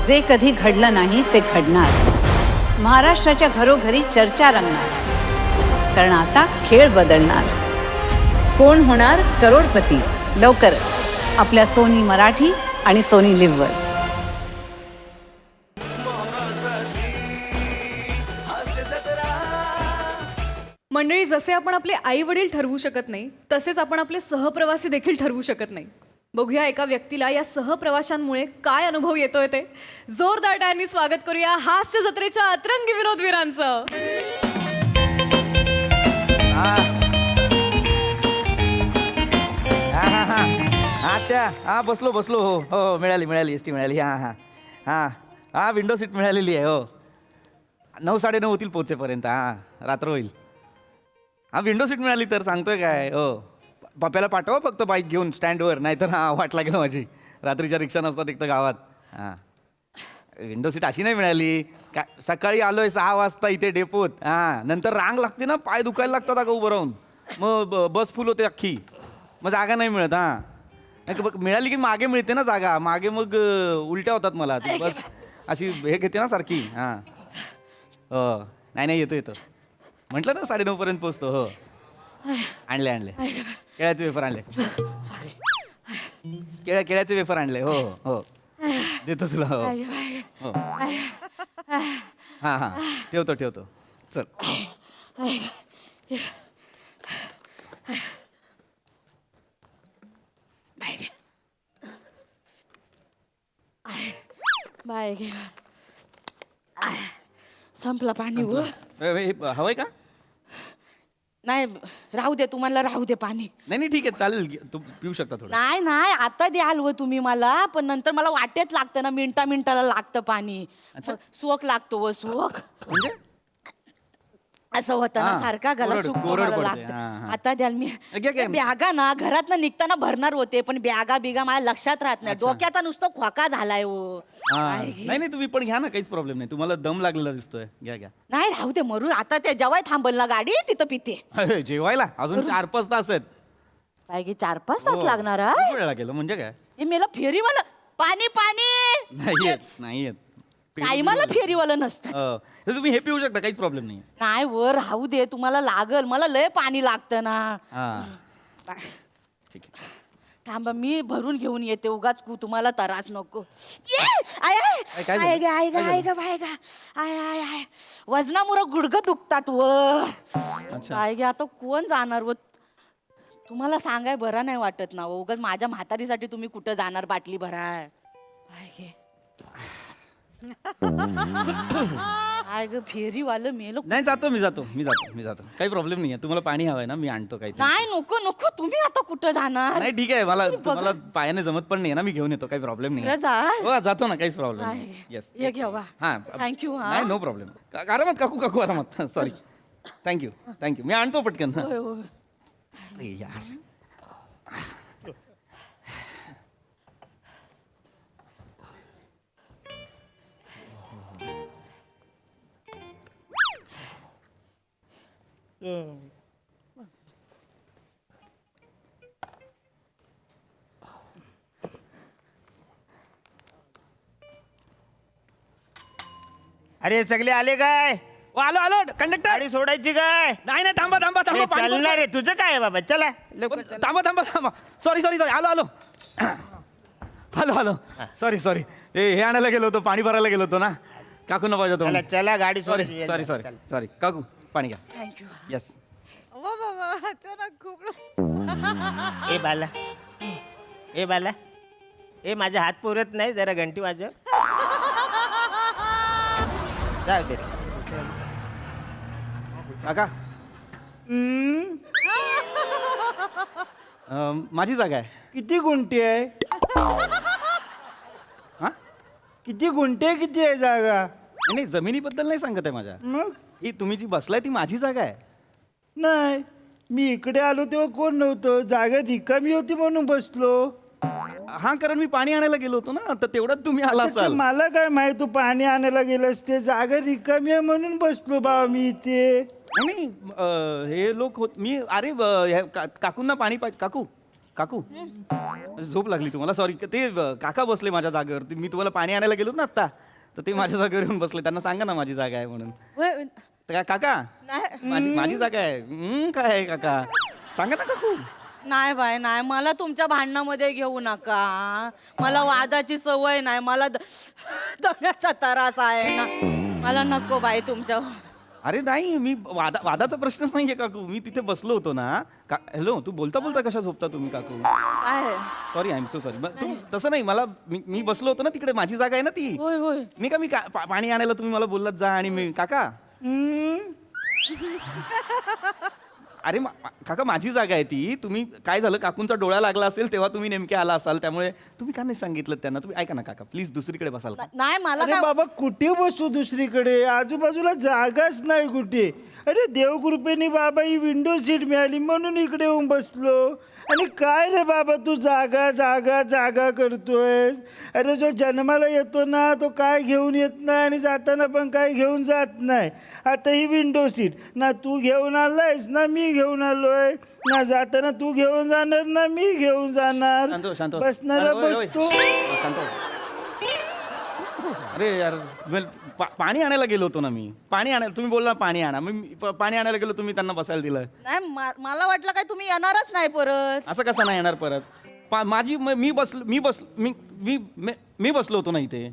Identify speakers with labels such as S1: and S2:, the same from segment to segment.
S1: जे कधी घडलं नाही ते घडणार. महाराष्ट्राच्या घरोघरी चर्चा रंगणार, कारण आता खेळ बदलणार. कोण होणार करोडपती लवकरच आपल्या सोनी मराठी आणि सोनी लिव्हवर.
S2: मंडळी, जसे आपण आपले आई वडील ठरवू शकत नाही तसेच आपण आपले सहप्रवासी देखील ठरवू शकत नाही. बघूया एका व्यक्तीला या सहप्रवाशांमुळे काय अनुभव येतोय ते. जोरदार टाळ्यांनी स्वागत करूया हास्य जत्रेच्या अतरंगी विनोदवीरांचं.
S3: हा बसलो हो हो मिळाली एस टी मिळाली. हा विंडो सीट मिळालेली आहे. हो 9 साडेनऊ होतील पोहोचेपर्यंत. रात्र होईल. विंडो सीट मिळाली तर सांगतोय काय. हो पप्प्याला पाठवा फक्त बाईक घेऊन स्टँडवर, नाहीतर वाट लागेल माझी. रात्रीच्या रिक्षा नसतात एक तर गावात. विंडो सीट अशी नाही मिळाली का. सकाळी आलोय 6 वाजता इथे डेपोत. नंतर रांग लागते ना, पाय दुखायला लागतात अगं उभं राहून. मग बस फुल होते अख्खी, मग जागा नाही मिळत. मिळाली की मागे मिळते ना जागा, मागे मग उलट्या होतात मला. ती बस अशी हे घेते ना सारखी. हो नाही येतो म्हटलं ना 9:30 पर्यंत पोचतो. हो आणले केळ्याचे वेफर आणले. केळ्याचे वेफर आणले. हो हो देतो तुला. हो हो हां ठेवतो चल.
S4: बाय घे. संपला पाणी.
S3: हवंय का.
S4: नाही राहू दे, तुम्हाला राहू दे पाणी.
S3: नाही ठीक आहे चालेल, तू पिऊ शकता थोडं.
S4: नाही आता द्याल व तुम्ही मला, पण नंतर मला वाटेत लागतं ना, मिनिटाला लागतं पाणी. सुवक लागतो व सुवक
S3: म्हणजे
S4: असं होतं ना, सारखा गला सुकतो मला लागतं. आता द्याल मी. बॅगा ना घरात ना निघताना भरणार होते, पण बॅगा माझ्या लक्षात राहत नाही. डोक्याचा नुसतं खोका झालाय हो.
S3: नाही तुम्ही पण घ्या ना, काहीच प्रॉब्लेम नाही. तुम्हाला दम लागलेला दिसतोय. घ्या.
S4: नाही राहू दे मरू. आता ते जेव्हा थांबल ना गाडी तिथं पिते.
S3: जेवायला अजून 4-5 तास आहेत.
S4: काय गे 4-5 तास लागणार.
S3: वेळा गेलं म्हणजे काय.
S4: हे मेला फेरीवाला पाणी
S3: नाही येत
S4: टायमाला फेरीवालं नसतं.
S3: तुम्ही हे पिऊ शकता, काहीच प्रॉब्लेम नाही.
S4: नाही वर राहू दे, तुम्हाला लागल. मला लय पाणी लागतं ना.
S3: ठीक आहे
S4: थांबा, मी भरून घेऊन येते. उगाच तुम्हाला त्रास नको. वजनामुळं गुडघं दुखतात व. काय गे आता कोण जाणार व. तुम्हाला सांगाय बरा नाही वाटत ना. उगाच माझ्या म्हातारीसाठी तुम्ही कुठं जाणार बाटली भराय. काय गे काय ग फेरीवालं मेलो.
S3: नाही मी जातो काही प्रॉब्लेम नाही. तुम्हाला पाणी हवंय ना, मी आणतो काही.
S4: नाही नको तुम्ही आता कुठं जाणार.
S3: नाही ठीक आहे, मला पायाने जमत पण नाही ना, मी घेऊन येतो, काही प्रॉब्लेम नाही. जातो ना, काहीच प्रॉब्लेम नाही. येस
S4: हे घ्या. थँक्यू.
S3: नाही नो प्रॉब्लेम. आरामात काकू आरामात. सॉरी. थँक्यू मी आणतो पटकन.
S5: अरे सगळे आले काय.
S3: आलो कंडक्टर.
S5: गाडी सोडायची काय.
S3: नाही थांबा
S5: चालणार रे तुझं काय बाबा. चला
S3: थांबा. सॉरी आलो. सॉरी हे आणायला गेलो होतो, पाणी भरायला गेलो होतो ना. काकू न पाहिजे.
S5: चला गाडी
S3: सॉरी काकू पाणी घ्या.
S4: थँक्यू.
S3: येस.
S5: ए बाला माझा हात पुरत नाही, जरा घंटी वाजव. जाऊ दे
S3: काका. माझी जागा आहे.
S6: किती गुंठे आहे. किती गुंठे किती आहे जागा.
S3: नाही जमिनीबद्दल नाही सांगत आहे माझ्या.
S6: मग
S3: ही तुम्ही जी बसलाय ती माझी जागा आहे.
S6: नाही, मी इकडे आलो तेव्हा कोण नव्हतं, जागा रिकामी होती म्हणून बसलो.
S3: कारण मी पाणी आणायला गेलो होतो ना, तर तेवढ्यात तुम्ही आला
S6: आता ते
S3: असाल.
S6: मला काय माहित तू पाणी आणायला गेलंस. ते जागा रिकामी आहे म्हणून बसलो बाबा मी इथे.
S3: नाही हे लोक मी काकूंना पाणी काकू काकू झोप लागली तुम्हाला सॉरी ते काका बसले माझ्या जागेवर मी तुम्हाला पाणी आणायला गेलो ना आत्ता तर ते माझ्या जागेवर येऊन बसले त्यांना सांगा ना माझी जागा आहे म्हणून
S4: होय,
S3: तर काय काका
S4: नाही
S3: माझी जागा आहे काय आहे काका सांगा ना काकू
S4: नाही बाय नाही मला तुमच्या भांडणामध्ये घेऊ नका मला वादाची सवय नाही मला दम्याचा त्रास आहे ना मला नको बाई तुमच्या
S3: अरे नाही मी वादाचा प्रश्नच नाहीये काकू मी तिथे बसलो होतो ना हॅलो तू बोलता बोलता कशा झोपता तुम्ही काकू
S4: काय
S3: sorry I am so sorry तसं नाही मला मी बसलो होतो ना तिकडे माझी जागा आहे ना ती
S4: होय होय
S3: मी पाणी आणायला तुम्ही मला बोललात जा आणि मी काका अरे काका माझी जागा आहे ती तुम्ही काय झालं काकूंचा डोळा लागला असेल तेव्हा तुम्ही नेमके आला असाल त्यामुळे तुम्ही का नाही सांगितलं त्यांना तुम्ही ऐका ना काका प्लीज दुसरीकडे बसाल का
S4: नाही मला
S6: अरे
S4: काय
S6: बाबा कुठे बसू दुसरीकडे आजूबाजूला जागाच नाही कुठे अरे देवकृपेने बाबा ही विंडो सीट मिळाली म्हणून इकडे येऊन बसलो आणि काय रे बाबा तू जागा जागा जागा करतोयस अरे जो जन्माला येतो ना तो काय घेऊन येत नाही आणि जाताना पण काय घेऊन जात नाही आता ही विंडो सीट ना तू घेऊन आलायस ना मी घेऊन आलोय ना जाताना तू घेऊन जाणार ना मी घेऊन जाणार
S3: शांत हो, शांत हो.
S6: बसणारा
S3: अरे, ओय, ओय.
S6: बसतो
S3: शांत हो. अरे यार पाणी आणायला गेलो होतो ना मी पाणी आणायला तुम्ही बोलला पाणी आणा मी पाणी आणायला गेलो तुम्ही त्यांना बसायला दिलं
S4: नाही मला वाटलं काय तुम्ही येणारच नाही परत
S3: असं कसं नाही येणार परत मी बसलो होतो ना इथे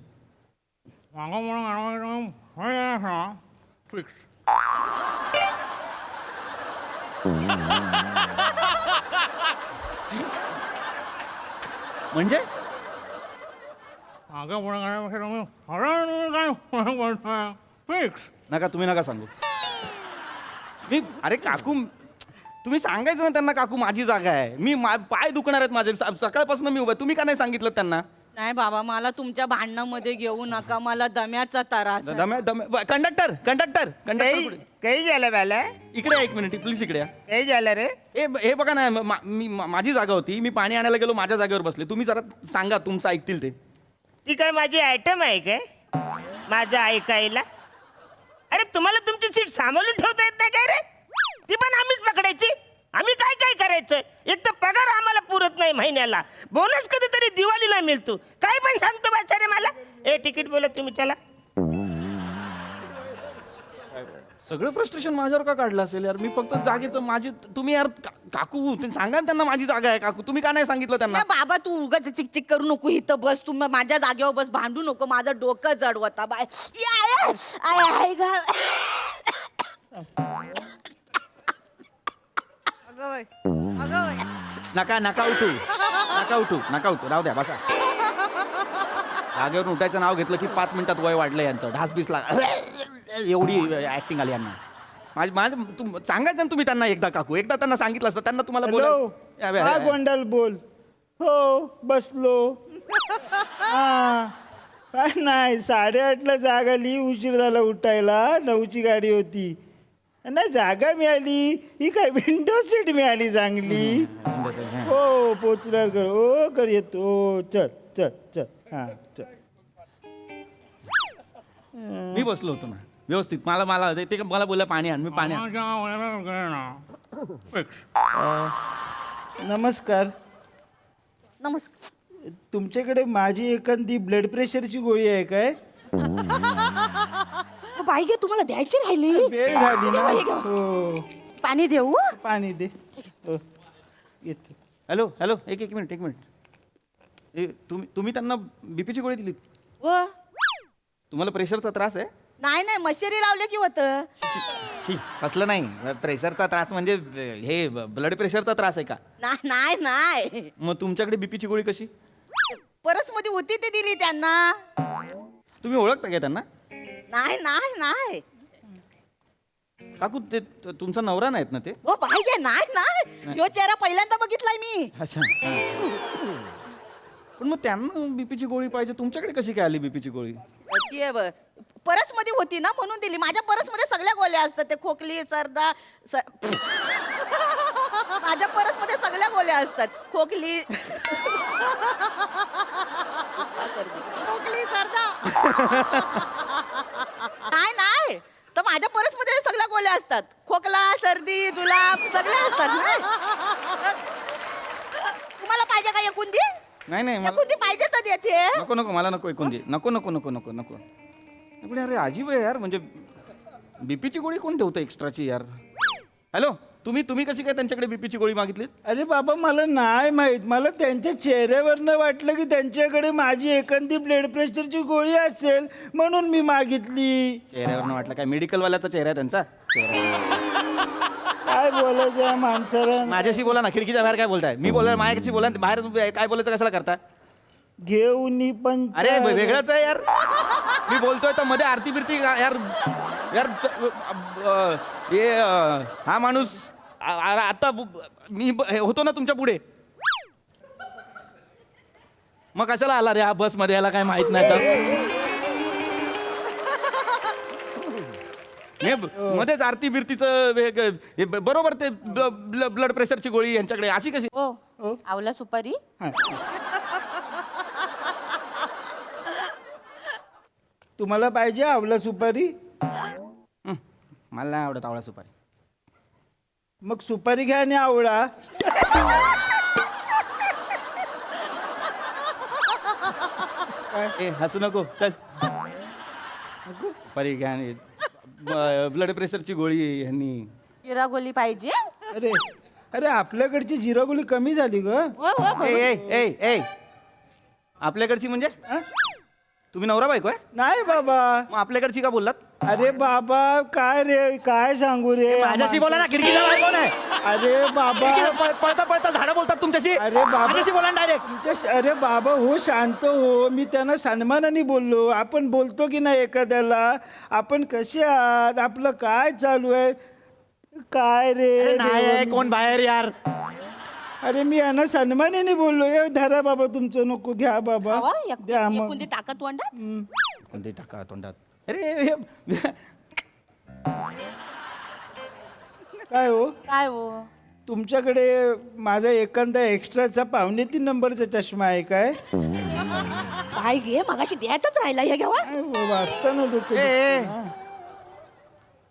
S3: म्हणजे नका तुम्ही नका सांगू मी अरे काकू तुम्ही सांगायचं ना त्यांना काकू माझी जागा आहे मी पाय दुखणार आहेत माझे सकाळपासून मी उभा तुम्ही का नाही सांगितलं त्यांना
S4: नाही बाबा मला तुमच्या भांडणामध्ये घेऊ नका मला दम्याचा त्रास आहे.
S3: कंडक्टर
S5: काही झालं बाला
S3: इकडे या एक मिनिट प्लीज इकडे या
S5: काही झालं रे
S3: हे बघा ना माझी जागा होती मी पाणी आणायला गेलो माझ्या जागेवर बसले तुम्ही जरा सांगा तुमचं ऐकतील ते
S5: ती काय माझी आयटम आहे काय माझं ऐकायला अरे तुम्हाला तुमची सीट सांभाळून ठेवता येत नाही काय रे ती पण आम्हीच पकडायची आम्ही काय काय करायचं एक तर पगार आम्हाला पुरत नाही महिन्याला बोनस कधीतरी दिवाळीला मिळतो काय पण सांगतो बाचा रे मला ए तिकीट बोलत तुम्ही चला
S3: सगळं फ्रस्ट्रेशन माझ्यावर का काढलं असेल यार मी फक्त जागेचं माझी तुम्ही यार काकू ते सांगा ना त्यांना माझी जागा आहे काकू तुम्ही का नाही सांगितलं त्यांना
S4: नाही बाबा तू उगाच चिकचिक करू नको इथं बस तू माझ्या जागेवर बस भांडू नको माझं डोकं जड होता बाय
S3: नका उठू राहू द्या बसा जागेवरून उठायचं नाव घेतलं की 5 मिनिटात वय वाढलं यांचं ढासबीस एवढी ऍक्टिंग आली यांना सांगायचं ना तुम्ही त्यांना एकदा काकू एकदा त्यांना सांगितलं असतं त्यांना तुम्हाला
S6: हॅलो हा गोंडल बोल हो बसलो हा काय नाही 8:30ला जाग आली उशीर झाला उठायला 9ची गाडी होती नाही जागा मिळाली ही काय विंडो सीट मिळाली चांगली हो पोचल्यावर कर हो कर येतो हो चल चल चल हां चल
S3: मी बसलो होतो ना व्यवस्थित मला ते मला बोललं पाणी आण मी पाणी
S6: नमस्कार
S4: नमस्कार
S6: तुमच्याकडे माझी एखादी ब्लड प्रेशरची गोळी आहे काय
S4: बाई गे तुम्हाला द्यायची राहिली
S6: वेळ झाली ना
S4: हे घ्या.
S6: हो
S4: पाणी देऊ
S6: पाणी दे हो येते
S3: हॅलो एक मिनिट तुम्ही त्यांना बीपीची गोळी दिलीत
S4: व
S3: तुम्हाला प्रेशरचा त्रास आहे
S4: नाही मशेरी लावले की होत
S3: शी कसलं नाही प्रेशरचा त्रास म्हणजे हे ब्लड प्रेशरचा त्रास आहे का
S4: नाही
S3: मग तुमच्याकडे बीपीची गोळी कशी
S4: परस मध्ये होती ते दिली त्यांना
S3: तुम्ही ओळखता का त्यांना
S4: नाही
S3: काकू ते तुमचा नवरा नाहीत ना ते
S4: हो पाहिजे नाही ह्यो चेहरा पहिल्यांदा बघितलाय मी
S3: अच्छा पण मग त्यांना बीपीची गोळी पाहिजे तुमच्याकडे कशी काय आली बीपीची गोळी
S4: ती परस मध्ये होती ना म्हणून दिली माझ्या परस मध्ये सगळ्या गोळ्या असतात ते खोकली सरदा माझ्या परस मध्ये सगळ्या गोळ्या असतात खोकली सरदा नाही तर माझ्या परस मध्ये सगळ्या गोळ्या असतात खोकला सर्दी जुलाब सगळ्या असतात ना तुम्हाला पाहिजे का एकुंदी?
S3: नाही नाही मला
S4: एकुंदी पाहिजे तर देते.
S3: नको नको मला नको ऐकून दे नको नको नको नको नको पण अरे अजीब आहे यार म्हणजे बीपीची गोळी कोण ठेवतं एक्स्ट्राची यार. हॅलो तुम्ही कशी काय त्यांच्याकडे बीपीची गोळी मागितली?
S6: अरे बाबा मला नाही माहित, मला त्यांच्या चेहऱ्यावरनं वाटलं की त्यांच्याकडे माझी एखादी ब्लड प्रेशरची गोळी असेल म्हणून मी मागितली.
S3: चेहऱ्यावरनं वाटलं काय मेडिकलवाल्याचा चेहरा आहे त्यांचा
S6: काय बोलायचं या माणसाला.
S3: माझ्याशी बोला ना खिडकीच्या बाहेर काय बोलताय मी बोला माझ्याशी बोला बाहेर काय बोलायचं कशाला करता?
S6: घेऊन पण
S3: अरे वेगळंच आहे यार मी बोलतोय तर मध्ये आरती बिरती यार यार हे हा माणूस आता मी होतो ना तुमच्या पुढे मग कशाला आला रे हा बस मध्ये याला काय माहित नाही तर मध्येच आरती बिरतीचं बरोबर ते ब्लड प्रेशरची गोळी यांच्याकडे अशी कशी?
S4: ओ आवला सुपारी.
S6: तुम्हाला पाहिजे आवला सुपारी?
S3: मला नाही आवडत आवळा सुपारी.
S6: मग सुपारी घ्या आणि आवळा.
S3: ए हसू नको चल सुपारी घ्या आणि ब्लड प्रेशरची गोळी यांनी.
S4: जिरा गोली पाहिजे.
S6: अरे अरे आपल्याकडची जिरा गोळी कमी झाली ग.
S4: ओ
S3: ए ए ए ए आपल्याकडची म्हणजे
S6: हा?
S3: तुम्ही नवरा बायको आहे
S6: नाही बाबा.
S3: मग आपल्याकडची का बोललात?
S6: अरे बाबा काय रे काय सांगू रे.
S3: माझ्याशी बोला ना खिडकीच्या बाहेर कोण आहे?
S6: अरे बाबा
S3: पळता पळता झाडं बोलतात तुमच्याशी.
S6: अरे बाबा.
S3: माझ्याशी बोला डायरेक्ट.
S6: अरे बाबा हो शांत हो. मी त्यांना सन्मानाने बोललो. आपण बोलतो की नाही एखाद्याला आपण कसे आहात आपलं काय चालू आहे काय रे.
S3: नाही आहे, कोण बाहेर यार.
S6: अरे मी यांना सन्मानाने बोललो. हे धरा बाबा तुमचं नको घ्या बाबा द्या मग.
S4: एकुंदी टाकत तोंडात.
S3: कोणते टाका तोंडात. अरे
S6: काय हो
S4: काय हो
S6: तुमच्याकडे माझा एखादा एक्स्ट्राचा 3.5 नंबरचा चष्मा आहे काय?
S4: काय घे मगाशी द्यायचाच राहिला हे घ्यावा.
S6: काय हो, वाचताना डोकं
S3: ए,
S6: दुखतं ना.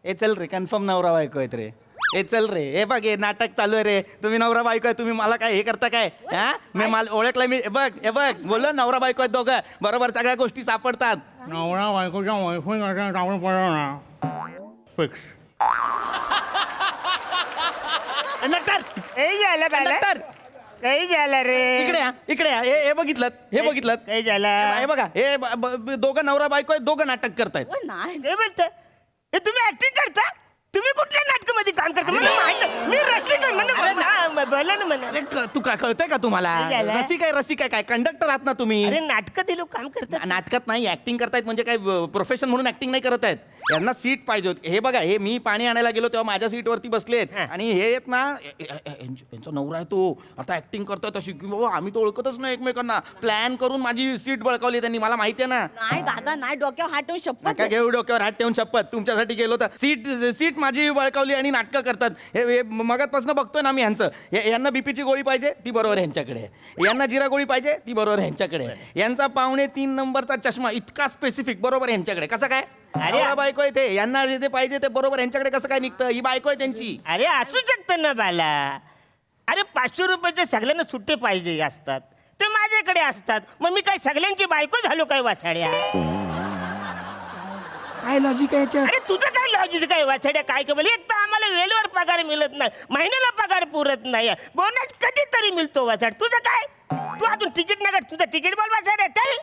S3: ए चल रे कन्फर्म नवरा बायको आहेत रे. ए चल रे हे बघ हे नाटक चालू आहे रे. तुम्ही नवरा बायको आहे तुम्ही मला काय हे करता काय? हा मी मला ओळखलं मी हे बघ बोललो नवरा बायको आहेत दोघं बरोबर सगळ्या गोष्टी सापडतात.
S7: नवरा बायकोच्या वायफाय टाकून पडलं ना फिक्स.
S3: नक्टर
S5: काही झालं बाला
S3: नक्टर
S5: काही झालं रे.
S3: इकडे या हे बघितलं हे बघितलं
S5: काही झालं
S3: हे बघा हे दोघं नवरा बायको आहेत दोघं नाटक करतायत.
S4: ओ नाही
S5: काय बोलतोय हे तुम्ही ऍक्टिंग करता. तुम्ही कुठल्या नाटकामध्ये काम करता मला माहित आहे. मी रसिक आहे म्हणून बोला ना म्हणा.
S3: अरे तू काय कळतंय का तुम्हाला?
S5: काय झालं?
S3: रसिक आहे काय कंडक्टर आहात ना तुम्ही?
S5: अरे नाटकात हे लोक काम करतात.
S3: नाटकात नाही ऍक्टिंग करतायत म्हणजे काय प्रोफेशन म्हणून ऍक्टिंग नाही करत आहेत. यांना सीट पाहिजे होती. हे बघा हे मी पाणी आणायला गेलो तेव्हा माझ्या सीटवरती बसलेत आणि हे आहेत ना यांचा नवरा आहे तो आता ऍक्टिंग करतोय तशी की बाबा आम्ही तर ओळखतच नाही एकमेकांना. प्लॅन करून माझी सीट बळकावली त्यांनी मला माहिती आहे ना.
S4: नाही दादा नाही डोक्यावर हात ठेवून शपथ
S3: नका घेऊ डोक्यावर हात ठेवून शपथ तुमच्यासाठी गेलो तर सीट माझी बळकावली आणि नाटकं करतात. हे मगातपासून बघतोय ना मी ह्यांचं यांना बीपीची गोळी पाहिजे ती बरोबर ह्यांच्याकडे. यांना जिरा गोळी पाहिजे ती बरोबर ह्यांच्याकडे. यांचा 3.5 नंबरचा चष्मा इतका स्पेसिफिक बरोबर ह्यांच्याकडे. कसं काय? अरे बायको आहे ते यांना जे ते पाहिजे ते बरोबर यांच्याकडे कसं काय निघतं? ही बायको आहे त्यांची.
S5: अरे असू शकतं ना बाला. अरे 500 रुपयाचे सगळ्यांना सुट्टे पाहिजे असतात ते माझ्याकडे असतात. मग मी काय सगळ्यांची बायको झालो काय वाछाड्या?
S3: काय लॉजिक आहे याच्यात?
S5: अरे तुझं काय लॉजिक काय वाछाड्या काय केवळ एक तर आम्हाला वेळेवर पगार मिळत नाही महिन्याला पगार पुरत नाही बोनस कधीतरी मिळतो वाछाड. तुझं काय तू अजून तिकीट नका तुझं तिकीट बोल वाछाड्या चल.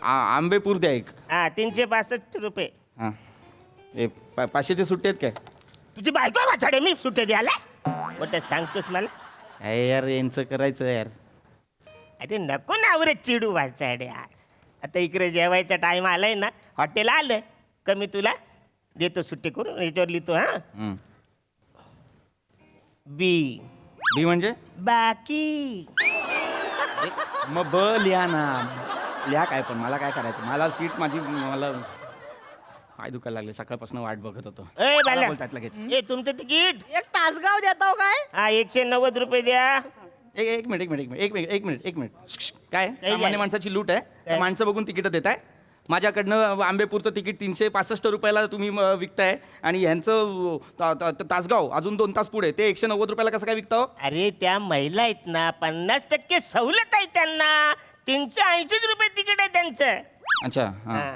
S3: आंबेपूर द्या एक.
S5: हा 362 रुपये.
S3: हां हे 500चे सुट्टे आहेत काय?
S5: तुझी बायको वाछाडे मी सुट्टे द्यायला मोठं सांगतोस मला.
S3: काय यार यांचं करायचं यार.
S5: अरे नको ना आवरे चिडू वाचाड्या. आता इकडे जेवायचा टाइम आलाय ना हॉटेल आलं कमी तुला देतो सुट्टी करून याच्यावर लिहितो. हा बी
S3: बी म्हणजे
S5: बाकी.
S3: मग ब लिहा ना लिहा काय पण मला काय करायचं. मला सीट माझी मला पाय दुखायला लागले सकाळपासून वाट बघत होतो.
S5: ए बाला
S3: बोलतात लगेच.
S5: ए तुमचं तिकीट
S4: एक तासगाव देतो काय.
S5: हा 190 रुपये द्या.
S3: एक मिनिट श्श, काय
S5: काही
S3: सामान्य
S5: झालं?
S3: माणसाची लूट आहे. माणसं बघून तिकीट देत आहे. माझ्याकडनं आंबेपूरचं तिकीट 365 रुपयाला तुम्ही विकताय आणि ह्यांचं तासगाव अजून 2 तास पुढे ते 190 रुपयाला कसं काय विकता हो?
S5: अरे त्या महिला आहेत ना 50% सवलत आहे त्यांना. 380 रुपये तिकीट आहे त्यांचं.
S3: अच्छा हां
S5: हा.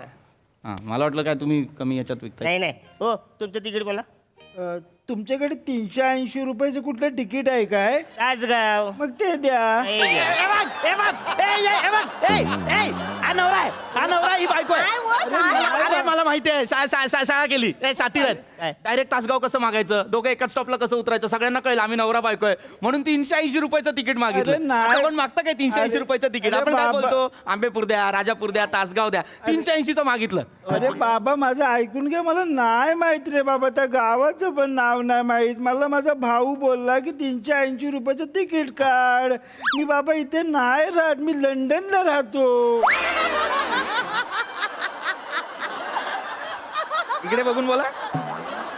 S3: हां मला वाटलं काय तुम्ही कमी याच्यात विकताय.
S5: नाही नाही हो तुमचं तिकीट बोला.
S6: तुमच्याकडे 380 रुपयाचं कुठलं तिकीट आहे काय?
S5: तासगाव.
S6: मग ते द्या.
S5: हे घ्या.
S3: हा नवरा ही बायको आहे.
S4: काय हो? काय?
S3: अरे मला माहिती आहे शाळा केली साथीर
S5: काय?
S3: आहेत. डायरेक्ट तासगाव कसं मागायचं, दोघं एकाच स्टॉपला कसं उतरायचं सगळ्यांना कळलं आम्ही नवरा बायको आहे म्हणून 380 रुपयाचं तिकीट
S6: अरे
S3: मागितलं.
S6: नाही.
S3: असं कोण मागतं काय 380
S6: अरे-
S3: रुपयाचं तिकीट?
S6: अरे
S3: आपण काय
S6: बाबा.
S3: बोलतो आंबेपूर द्या, राजापूर द्या, तासगाव द्या. 380चं मागितलं.
S6: अरे बाबा माझं ऐकून घे, मला नाही माहित रे बाबा, त्या गावाचं पण नाव नाही माहित. मला माझा भाऊ बोलला की 380 रुपयाचं तिकीट काढ. मी बाबा इथे नाही राहत, मी लंडनला राहतो.
S3: इकडे बघून बोला.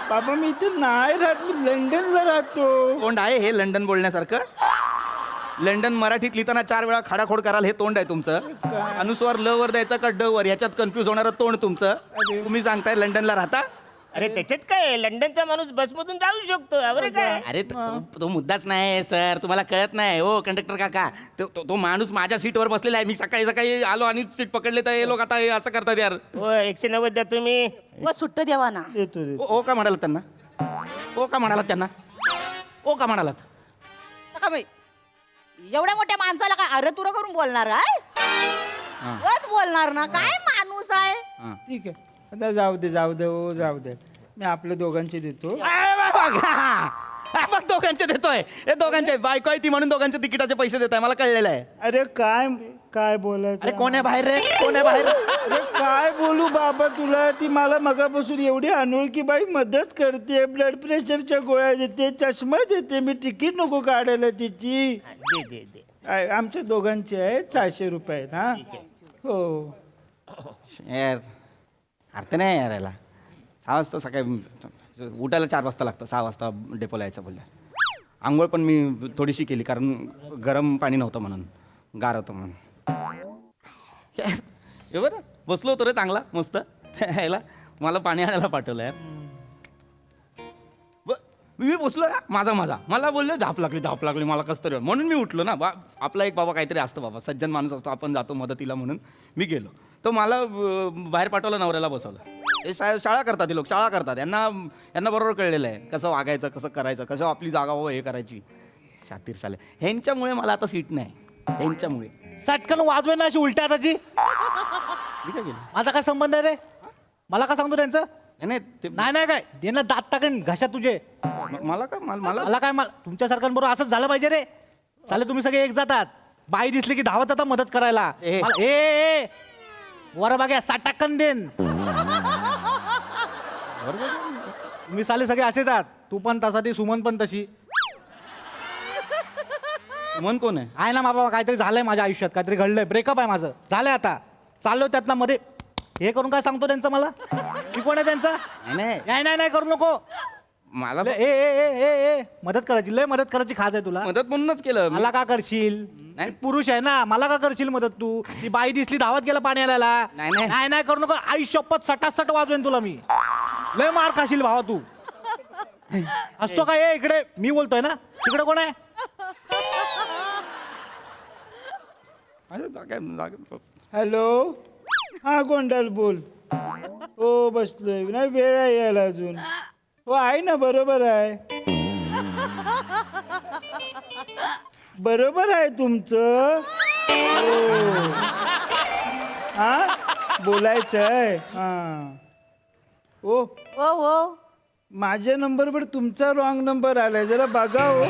S6: बाबा मी इथे नाही राहत, मी लंडनला राहतो.
S3: तोंड आहे हे लंडन बोलण्यासारखं? लंडन मराठीत लिहिताना 4 वेळा खाडाखोड कराल हे तोंड आहे तुमचं. अनुस्वार ल वर द्यायचा का ड वर ह्याच्यात कन्फ्यूज होणारं तोंड तुमचं. तुम्ही सांगताय लंडनला राहता.
S5: अरे त्याच्यात काय लंडनचा माणूस बसमधून जाऊ शकतो. अरे काय
S3: अरे तो मुद्दाच नाही सर, तुम्हाला कळत नाही हो कंडक्टर काका. तो माणूस माझ्या सीटवर बसलेला आहे. मी सकाळी सकाळी आलो आणि सीट पकडले तर हे लोक आता हे असं करतात यार.
S5: हो 190 द्या तुम्ही.
S4: व सुट्ट द्यावा ना.
S6: देतो देतो.
S3: ओ का म्हणालात त्यांना? ओ का म्हणालात त्यांना? ओ का म्हणालात?
S4: का बाई एवढ्या मोठ्या माणसाला काय अरे तुरं करून बोलणार आहे? वच बोलणार ना, काय माणूस आहे.
S3: हां.
S6: ठीक आहे, आता जाऊ दे जाऊ दे हो जाऊ दे. मी आपल्या दोघांचे देतो.
S3: बघ दोघांचे देतोय. हे दोघांचे बायको आहे ती म्हणून दोघांचे तिकिटाचे पैसे देत आहे. मला कळलेलं आहे.
S6: अरे काय काय बोलायचं?
S3: अरे कोण आहे बाहेर रे? कोण आहे बाहेर?
S6: अरे काय बोलू बाबा तुला, ती मला मगापासून एवढी अनोळखी बाई मदत करते, ब्लड प्रेशरच्या गोळ्या देते, चष्मा देते. मी तिकीट नको काढायला तिची.
S5: दे दे दे.
S6: आमच्या दोघांचे आहेत 700 रुपये आहेत. हा हो.
S3: यार अर्थ नाही यार याला. 6 वाजता सकाळी उठायला 4 वाजता लागतं. 6 वाजता डेपोला यायचं बोलल्या. आंघोळ पण मी थोडीशी केली कारण गरम पाणी नव्हतं म्हणून, गार होतं म्हणून. यार हे बरं बसलो होतो रे चांगला मस्त यायला. मला पाणी आणायला पाठवलं यार. मी बसलो माझा मला बोलले धाप लागली मला कसं तरी म्हणून मी उठलो ना. आपला एक बाबा काहीतरी असतं बाबा, सज्जन माणूस असतो, आपण जातो मदतीला म्हणून मी गेलो. तर मला बाहेर पाठवलं, नवऱ्याला बसवलं. हे शाळा करतात हे लोक, शाळा करतात. यांना बरोबर कळलेलं आहे कसं वागायचं, कसं करायचं, कसं आपली जागा हे करायची. शातीर साले ह्यांच्यामुळे मला आता सीट नाही. ह्यांच्यामुळे
S8: सटकन वाजवे ना अशी उलट्या हाताची.
S3: मी काय केलं?
S8: माझा काय संबंध आहे रे? मला काय सांगतो त्यांचं?
S3: नाही ते
S8: नाही काय दे ना दात टाकेन घशात तुझे.
S3: मला का मला
S8: मला काय तुमच्यासारख्यांबरोबर असंच झालं पाहिजे रे. चालेल तुम्ही सगळे एक जातात, बाई दिसली की धावत जाता मदत करायला.
S3: ए.
S8: ए वर बघा 60 टक्कन देन. तुम्ही साले सगळे असेच आहात. तू पण तसा ती सुमन पण तशी
S3: मन कोण आहे?
S8: आहे ना. बाबा काहीतरी झालंय माझ्या आयुष्यात, काहीतरी घडलंय, ब्रेकअप आहे माझं, झालंय आता. चाललो त्यातला मध्ये हे करून काय सांगतो त्यांचं मला. मी कोण आहे त्यांचा? नाही करू नको.
S3: मला
S8: ए ए ए ए ए मदत करायची, लय मदत करायची खाज आहे तुला.
S3: मदत म्हणूनच केलं.
S8: मला का करशील?
S3: नाही.
S8: पुरुष आहे ना, मला का करशील मदत तू? ती बाई दिसली धावत गेला पाणी आणायला.
S3: नाही.
S8: नाही करू नको. आई शपथ 60 वाजवेन तुला मी. लय मार खाशील भावा तू. असतो का? ए इकडे मी बोलतोय ना, तिकडे कोण आहे?
S6: हॅलो, हा गोंडाल बोल. हो बसलोय, नाही वेळ आहे यायला अजून. हो आहे ना, बरोबर आहे. बरोबर आहे तुमचं. हो. हा बोलायचं आहे. हा ओ
S4: हो हो
S6: माझ्या नंबरवर तुमचा रॉंग नंबर आलाय, जरा बघा हो.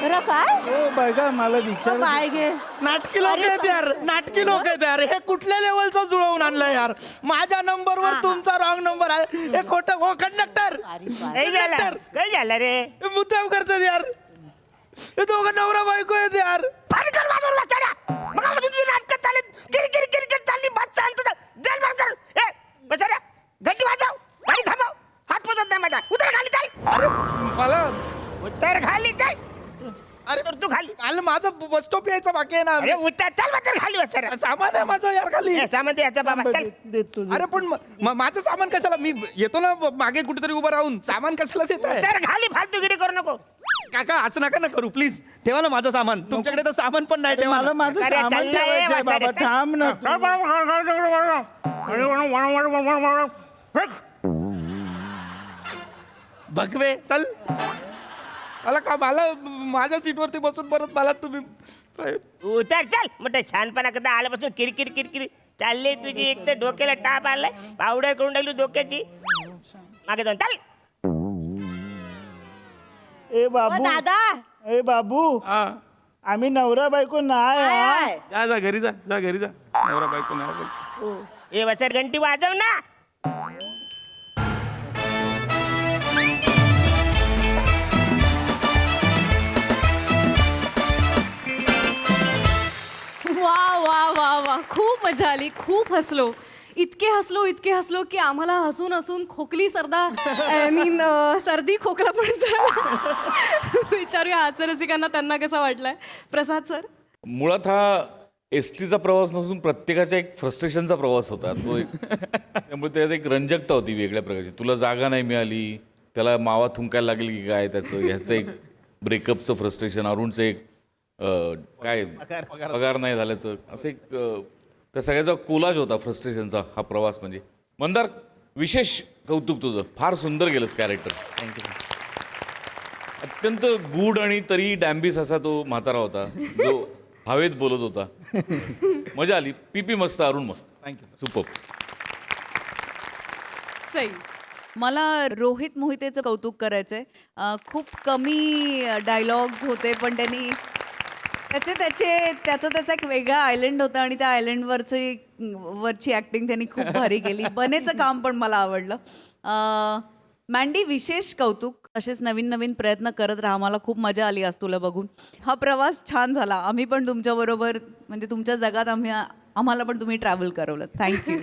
S4: बरं काय
S6: हो बघा, मला विचार.
S4: काय घे
S3: नाटकी लोक आहेत यार, नाटकी लोक आहेत यार. हे कुठल्या लेवलचं जुळवून आणलं यार. माझ्या नंबरवर तुमचा रॉंग नंबर आहे. हे खोटं. हो कंडक्टर,
S5: काय झालं काय झालं रे?
S3: हे मुद्दाम करतात यार. हे दोघं नवरा बायको आहेत यार.
S5: पानकर वाजवून वाचाड्या. मग आपण तुझी नाटकं चालत गिर चालली बस चालत जल बंद कर. ए बसाड्या घंटी वाजव, गाडी थांबव. हात पोचत नाही माझा. उतर खाली चाल.
S3: अरे मला
S5: उतर खाली चाल.
S3: अरे
S5: तर तू खाली
S3: काल माझं बस स्टॉप यायचं बाकी आहे
S5: अरे
S3: ना
S5: उतर चल बा तर खाली बस जरा.
S3: सामान आहे माझं यार खाली
S5: ए, सामान दे याचा बाबा चल.
S6: देतो
S3: अरे पण माझं सामान कशाला मी येतो ना मागे कुठेतरी उभं राहून सामान कशाला देत आहे
S5: तर खाली फालतूगिरी करू नको.
S3: काका असं नका ना करू प्लीज ठेवा ना माझं सामान तुमच्याकडे तर सामान पण नाही ठेवा
S6: मला
S3: ना.
S6: माझं
S5: अरे,
S6: सामान
S5: चाललंय,
S6: ठेवायचंय बाबा
S5: म्हातारे.
S6: थांब ना तू.
S3: भगवे चल मला का मला माझ्या सीटवरती बसून परत मला तुम्ही
S5: उतर चल मोठं छानपणा करता आल्यापासून किरकिर किरकिर चालली तुझी. एक तर डोक्याला टाप आलाय पावडर करून टाकली डोक्याची. मागे जाऊन चल.
S6: ए
S4: ओ
S6: बाबू
S4: दादा
S6: ए बाबू
S3: हा
S6: आम्ही नवरा बायको नाही हा.
S4: काय?
S3: जा घरी जा घरी जा नवरा बायको नाही बोल.
S5: ए वचर घंटी वाजव ना.
S2: वा वा वा वा खूप मजा आली, खूप हसलो. इतके हसलो की आम्हाला हसून हसून खोकली सर्दी खोकला पण झाला. विचारूया हास्यरसिकांना त्यांना कसा वाटलाय. प्रसाद सर.
S9: मुळात हा एस टीचा प्रवास नसून प्रत्येकाच्या एक फ्रस्ट्रेशनचा प्रवास होता तो एक त्यामुळे त्यात एक रंजकता होती वेगळ्या प्रकारची. तुला जागा नाही मिळाली, त्याला मावा थुंकायला लागली की काय, त्याचं ह्याचं एक ब्रेकअपचं फ्रस्ट्रेशन, अरुणचं एक काय पगार नाही झाल्याचं, असं एक त्या सगळ्याचा कोलाज होता फ्रस्ट्रेशनचा हा प्रवास. म्हणजे मंदार विशेष कौतुक तुझं, फार सुंदर गेलंस कॅरेक्टर.
S3: थँक्यू.
S9: अत्यंत गूढ आणि तरी डॅम्बिस असा तो म्हातारा होता जो हवेत बोलत होता. मजा आली. पीपी मस्त, अरुण मस्त.
S3: थँक्यू.
S9: सुपर.
S2: सई.
S10: मला रोहित मोहितेचं कौतुक करायचंय. खूप कमी डायलॉग्स होते पण त्यांनी त्याचा एक वेगळा आयलंड होता आणि त्या वरची ॲक्टिंग त्यांनी खूप भारी केली. बनेचं काम पण मला आवडलं. मँडी विशेष कौतुक. असेच नवीन नवीन प्रयत्न करत राहा. मला खूप मजा आली आज तुला बघून. हा प्रवास छान झाला. आम्ही पण तुमच्याबरोबर म्हणजे तुमच्या जगात आम्हाला पण तुम्ही ट्रॅव्हल करवलं. थँक्यू.